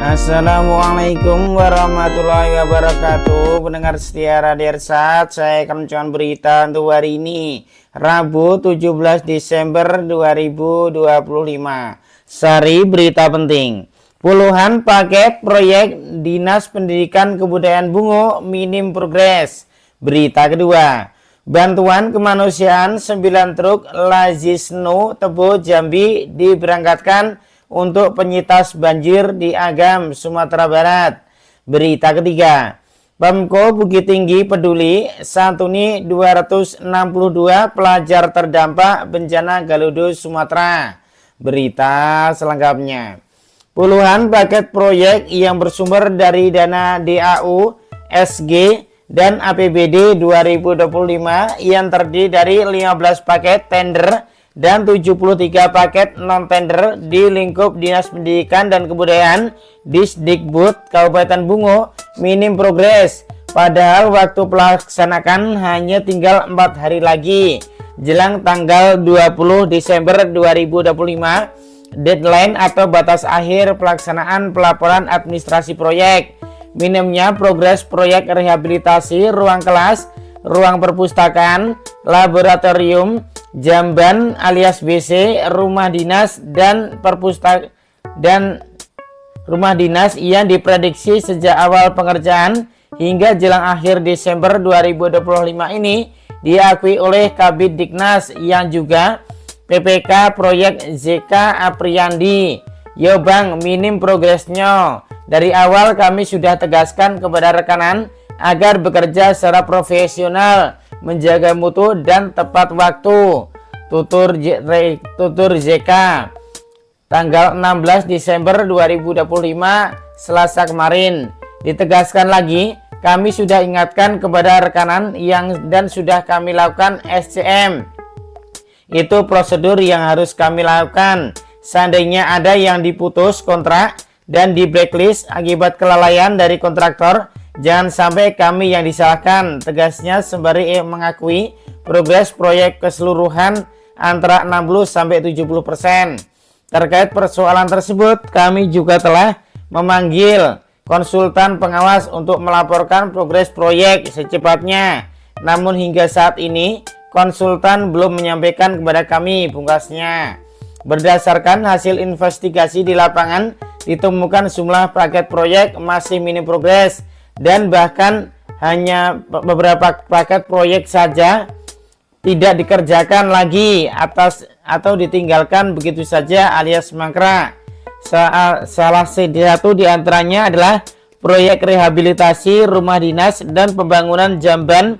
Assalamualaikum warahmatullahi wabarakatuh. Pendengar setia Radio Irsad, saya akan mencuan berita untuk hari ini, Rabu 17 Desember 2025. Sari berita penting. Puluhan paket proyek Dinas Pendidikan Kebudayaan Bungo minim progres. Berita kedua, bantuan kemanusiaan 9 truk Lazisno Tebo Jambi diberangkatkan untuk penyitas banjir di Agam, Sumatera Barat. Berita ketiga, Pemko Bukit Tinggi peduli santuni 262 pelajar terdampak bencana Galudo, Sumatera. Berita selengkapnya, puluhan paket proyek yang bersumber dari dana DAU, SG, dan APBD 2025 yang terdiri dari 15 paket tender dan 73 paket non-tender di lingkup Dinas Pendidikan dan Kebudayaan Disdikbud Kabupaten Bungo minim progres. Padahal waktu pelaksanakan hanya tinggal 4 hari lagi. Jelang tanggal 20 Desember 2025, deadline atau batas akhir pelaksanaan pelaporan administrasi proyek. Minimnya progres proyek rehabilitasi ruang kelas, ruang perpustakaan, laboratorium, jamban alias BC, rumah dinas dan rumah dinas yang diprediksi sejak awal pengerjaan hingga jelang akhir Desember 2025 ini diakui oleh Kabid Diknas yang juga PPK proyek ZK Apriandi. Yo bang, minim progresnya. Dari awal kami sudah tegaskan kepada rekanan agar bekerja secara profesional, menjaga mutu dan tepat waktu. Tutur ZK tanggal 16 Desember 2025 Selasa kemarin. Ditegaskan lagi, kami sudah ingatkan kepada rekanan dan sudah kami lakukan SCM. Itu prosedur yang harus kami lakukan. Seandainya ada yang diputus kontrak dan di blacklist akibat kelalaian dari kontraktor, jangan sampai kami yang disalahkan. Tegasnya sembari mengakui progres proyek keseluruhan antara 60-70%. Terkait persoalan tersebut, kami juga telah memanggil konsultan pengawas untuk melaporkan progres proyek secepatnya. Namun hingga saat ini konsultan belum menyampaikan kepada kami pungkasnya. Berdasarkan hasil investigasi di lapangan, ditemukan sejumlah paket proyek masih minim progres dan bahkan hanya beberapa paket proyek saja tidak dikerjakan lagi atau ditinggalkan begitu saja alias mangkrak. Salah satu di antaranya adalah proyek rehabilitasi rumah dinas dan pembangunan jamban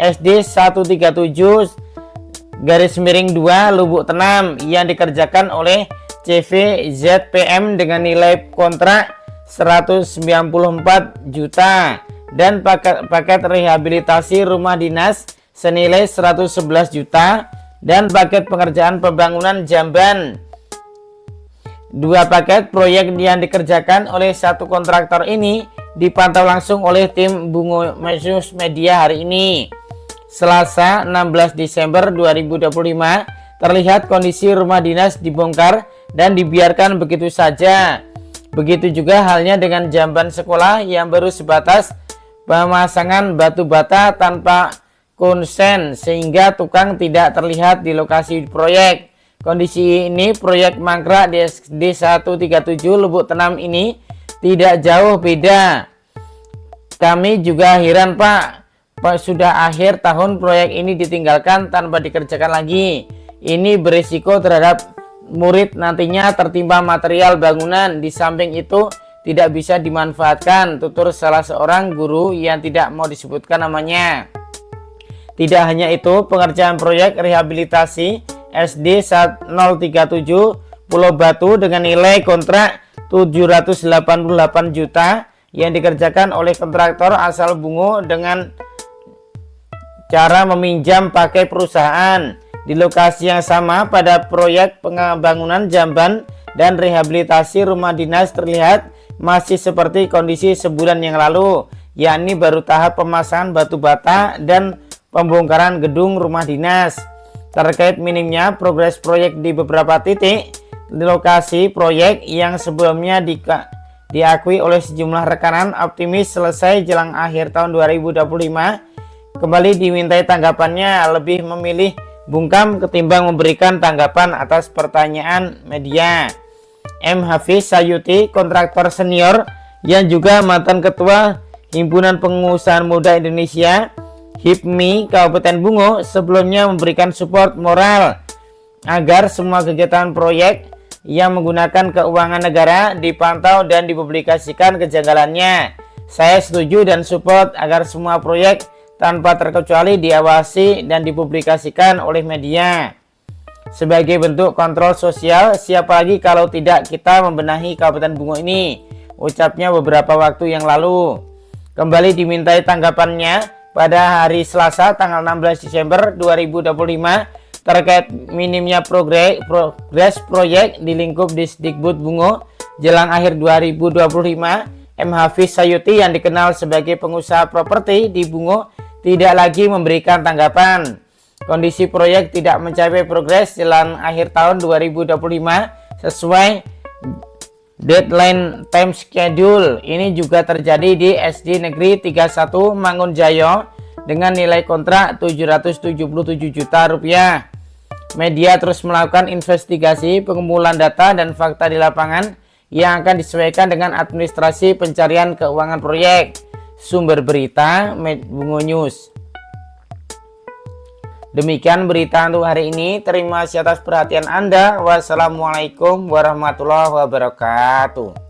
SD 137-2 Lubuk Tenam yang dikerjakan oleh CVZPM dengan nilai kontrak 194 juta dan paket rehabilitasi rumah dinas senilai 111 juta dan paket pengerjaan pembangunan jamban. 2 paket proyek yang dikerjakan oleh satu kontraktor ini dipantau langsung oleh tim Bungo Media hari ini, Selasa 16 Desember 2025. Terlihat kondisi rumah dinas dibongkar dan dibiarkan begitu saja. Begitu juga halnya dengan jamban sekolah yang baru sebatas pemasangan batu bata tanpa konsen sehingga tukang tidak terlihat di lokasi proyek. Kondisi ini proyek mangkrak di SD 137 Lubuk Tenam ini tidak jauh beda. Kami juga heran Pak, sudah akhir tahun proyek ini ditinggalkan tanpa dikerjakan lagi. Ini berisiko terhadap murid nantinya tertimpa material bangunan. Di samping itu tidak bisa dimanfaatkan, tutur salah seorang guru yang tidak mau disebutkan namanya. Tidak hanya itu, pengerjaan proyek rehabilitasi SD 037 Pulau Batu dengan nilai kontrak 788 juta yang dikerjakan oleh kontraktor asal Bungo dengan cara meminjam pakai perusahaan. Di lokasi yang sama pada proyek pembangunan jamban dan rehabilitasi rumah dinas terlihat masih seperti kondisi sebulan yang lalu, yakni baru tahap pemasangan batu bata dan pembongkaran gedung rumah dinas. Terkait minimnya progres proyek di beberapa titik di lokasi proyek yang sebelumnya diakui oleh sejumlah rekanan optimis selesai jelang akhir tahun 2025. Kembali dimintai tanggapannya lebih memilih bungkam ketimbang memberikan tanggapan atas pertanyaan media. M. Hafiz Sayuti, kontraktor senior yang juga mantan ketua Himpunan Pengusaha Muda Indonesia HIPMI Kabupaten Bungo, sebelumnya memberikan support moral agar semua kegiatan proyek yang menggunakan keuangan negara dipantau dan dipublikasikan kejanggalannya. Saya setuju dan support agar semua proyek tanpa terkecuali diawasi dan dipublikasikan oleh media sebagai bentuk kontrol sosial. Siapa lagi kalau tidak kita membenahi Kabupaten Bungo ini, ucapnya beberapa waktu yang lalu. Kembali dimintai tanggapannya pada hari Selasa tanggal 16 Desember 2025 terkait minimnya progres proyek di lingkup Disdikbud Bungo jelang akhir 2025. M. Hafiz Sayuti yang dikenal sebagai pengusaha properti di Bungo tidak lagi memberikan tanggapan. Kondisi proyek tidak mencapai progres jelang akhir tahun 2025 sesuai deadline time schedule. Ini juga terjadi di SD Negeri 31 Mangunjayo dengan nilai kontrak 777 juta rupiah. Media terus melakukan investigasi, pengumpulan data dan fakta di lapangan yang akan disesuaikan dengan administrasi pencarian keuangan proyek. Sumber berita Bungo News. Demikian berita untuk hari ini. Terima kasih atas perhatian Anda. Wassalamualaikum warahmatullahi wabarakatuh.